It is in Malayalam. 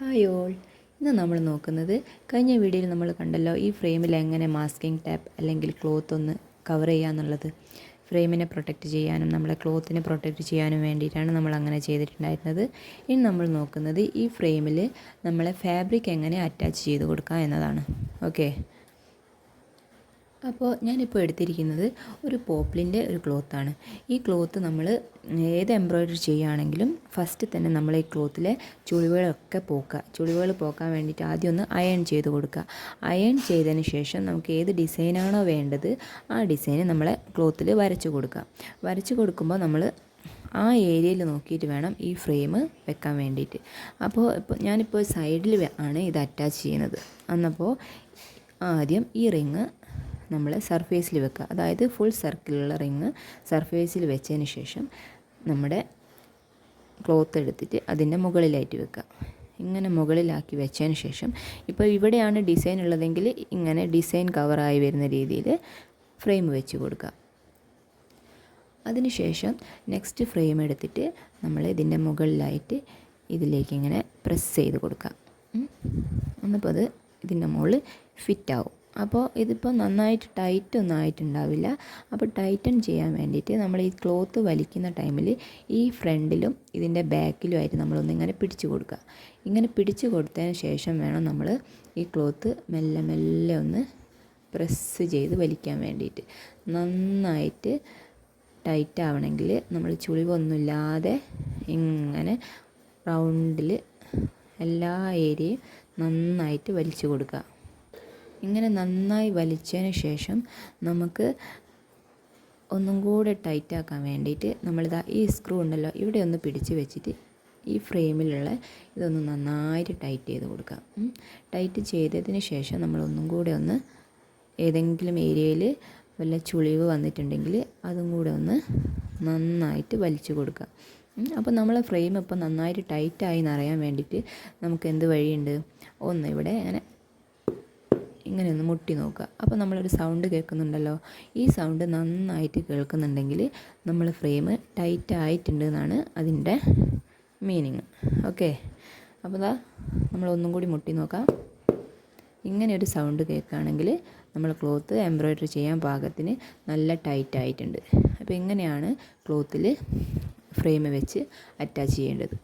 ഹായ് ഓൾ, ഇന്ന് നമ്മൾ നോക്കുന്നത് കഴിഞ്ഞ വീഡിയോയിൽ നമ്മൾ കണ്ടല്ലോ ഈ ഫ്രെയിമിൽ എങ്ങനെ മാസ്കിംഗ് ടാപ്പ് അല്ലെങ്കിൽ ക്ലോത്ത് ഒന്ന് കവർ ചെയ്യാന്നുള്ളത്. ഫ്രെയിമിനെ പ്രൊട്ടക്റ്റ് ചെയ്യാനും നമ്മളെ ക്ലോത്തിനെ പ്രൊട്ടക്റ്റ് ചെയ്യാനും വേണ്ടിയിട്ടാണ് നമ്മൾ അങ്ങനെ ചെയ്തിട്ടുണ്ടായിരുന്നത്. ഇനി നമ്മൾ നോക്കുന്നത് ഈ ഫ്രെയിമിൽ നമ്മളെ ഫാബ്രിക് എങ്ങനെ അറ്റാച്ച് ചെയ്ത് കൊടുക്കുക എന്നതാണ്. ഓക്കെ, അപ്പോൾ ഞാനിപ്പോൾ എടുത്തിരിക്കുന്നത് ഒരു പോപ്ലിൻ്റെ ഒരു ക്ലോത്താണ്. ഈ ക്ലോത്ത് നമ്മൾ ഏത് എംബ്രോയ്ഡറി ചെയ്യുകയാണെങ്കിലും ഫസ്റ്റ് തന്നെ നമ്മൾ ഈ ക്ലോത്തിലെ ചുളിവുകളൊക്കെ ചുളിവുകൾ പോക്കാൻ വേണ്ടിയിട്ട് ആദ്യം ഒന്ന് അയൺ ചെയ്ത് കൊടുക്കുക. അയൺ ചെയ്തതിന് ശേഷം നമുക്ക് ഏത് ഡിസൈനാണോ വേണ്ടത് ആ ഡിസൈൻ നമ്മളെ ക്ലോത്തിൽ വരച്ച് കൊടുക്കുക. വരച്ച് കൊടുക്കുമ്പോൾ നമ്മൾ ആ ഏരിയയിൽ നോക്കിയിട്ട് വേണം ഈ ഫ്രെയിം വെക്കാൻ വേണ്ടിയിട്ട്. അപ്പോൾ ഞാനിപ്പോൾ സൈഡിൽ ആണ് ഇത് അറ്റാച്ച് ചെയ്യുന്നത്. അന്നപ്പോൾ ആദ്യം ഈ റിങ് നമ്മൾ സർഫേസിൽ വെക്കുക. അതായത് ഫുൾ സർക്കിളുള്ള റിങ് സർഫേസിൽ വെച്ചതിന് ശേഷം നമ്മുടെ ക്ലോത്ത് എടുത്തിട്ട് അതിൻ്റെ മുകളിലായിട്ട് വെക്കുക. ഇങ്ങനെ മുകളിലാക്കി വെച്ചതിന് ശേഷം ഇപ്പോൾ ഇവിടെയാണ് ഡിസൈൻ ഉള്ളതെങ്കിൽ ഇങ്ങനെ ഡിസൈൻ കവറായി വരുന്ന രീതിയിൽ ഫ്രെയിം വെച്ച് കൊടുക്കുക. അതിനുശേഷം നെക്സ്റ്റ് ഫ്രെയിം എടുത്തിട്ട് നമ്മൾ ഇതിൻ്റെ മുകളിലായിട്ട് ഇതിലേക്ക് ഇങ്ങനെ പ്രസ് ചെയ്ത് കൊടുക്കുക. എന്നിപ്പോൾ അത് ഇതിൻ്റെ മുകളിൽ ഫിറ്റാവും. അപ്പോൾ ഇതിപ്പോൾ നന്നായിട്ട് ടൈറ്റൊന്നും ആയിട്ടുണ്ടാവില്ല. അപ്പോൾ ടൈറ്റൻ ചെയ്യാൻ വേണ്ടിയിട്ട് നമ്മൾ ഈ ക്ലോത്ത് വലിക്കുന്ന ടൈമിൽ ഈ ഫ്രണ്ടിലും ഇതിൻ്റെ ബാക്കിലുമായിട്ട് നമ്മളൊന്നിങ്ങനെ പിടിച്ചു കൊടുക്കുക. ഇങ്ങനെ പിടിച്ചു കൊടുത്തതിന് ശേഷം വേണം നമ്മൾ ഈ ക്ലോത്ത് മെല്ലെ മെല്ലെ ഒന്ന് പ്രസ് ചെയ്ത് വലിക്കാൻ വേണ്ടിയിട്ട്. നന്നായിട്ട് ടൈറ്റ് ആവണമെങ്കിൽ നമ്മൾ ചുളിവൊന്നുമില്ലാതെ ഇങ്ങനെ റൗണ്ടിൽ എല്ലാ ഏരിയയും നന്നായിട്ട് വലിച്ചു കൊടുക്കുക. ഇങ്ങനെ നന്നായി വലിച്ചതിന് ശേഷം നമുക്ക് ഒന്നും കൂടെ ടൈറ്റാക്കാൻ വേണ്ടിയിട്ട് നമ്മളിതാ ഈ സ്ക്രൂ ഉണ്ടല്ലോ ഇവിടെ ഒന്ന് പിടിച്ച് വെച്ചിട്ട് ഈ ഫ്രെയിമിലുള്ള ഇതൊന്ന് നന്നായിട്ട് ടൈറ്റ് ചെയ്ത് കൊടുക്കാം. ടൈറ്റ് ചെയ്തതിന് ശേഷം നമ്മളൊന്നും കൂടെ ഒന്ന് ഏതെങ്കിലും ഏരിയയിൽ വല്ല ചുളിവ് വന്നിട്ടുണ്ടെങ്കിൽ അതും കൂടെ ഒന്ന് നന്നായിട്ട് വലിച്ചു കൊടുക്കുക. അപ്പോൾ നമ്മളെ ഫ്രെയിം ഇപ്പോൾ നന്നായിട്ട് ടൈറ്റായി എന്നറിയാൻ വേണ്ടിയിട്ട് നമുക്ക് എന്ത് വഴിയുണ്ട്, ഒന്ന് ഇവിടെ ഇങ്ങനെ ഒന്ന് മുട്ടി നോക്കുക. അപ്പോൾ നമ്മളൊരു സൗണ്ട് കേൾക്കുന്നുണ്ടല്ലോ, ഈ സൗണ്ട് നന്നായിട്ട് കേൾക്കുന്നുണ്ടെങ്കിൽ നമ്മൾ ഫ്രെയിം ടൈറ്റ് ആയിട്ടുണ്ട് എന്നാണ് അതിൻ്റെ മീനിങ്. ഓക്കെ, അപ്പോൾ നമ്മളൊന്നും കൂടി മുട്ടി നോക്കാം. ഇങ്ങനെ ഒരു സൗണ്ട് കേൾക്കുകയാണെങ്കിൽ നമ്മൾ ക്ലോത്ത് എംബ്രോയ്ഡറി ചെയ്യാൻ പാകത്തിന് നല്ല ടൈറ്റ് ആയിട്ടുണ്ട്. അപ്പോൾ ഇങ്ങനെയാണ് ക്ലോത്തിൽ ഫ്രെയിം വെച്ച് അറ്റാച്ച് ചെയ്യേണ്ടത്.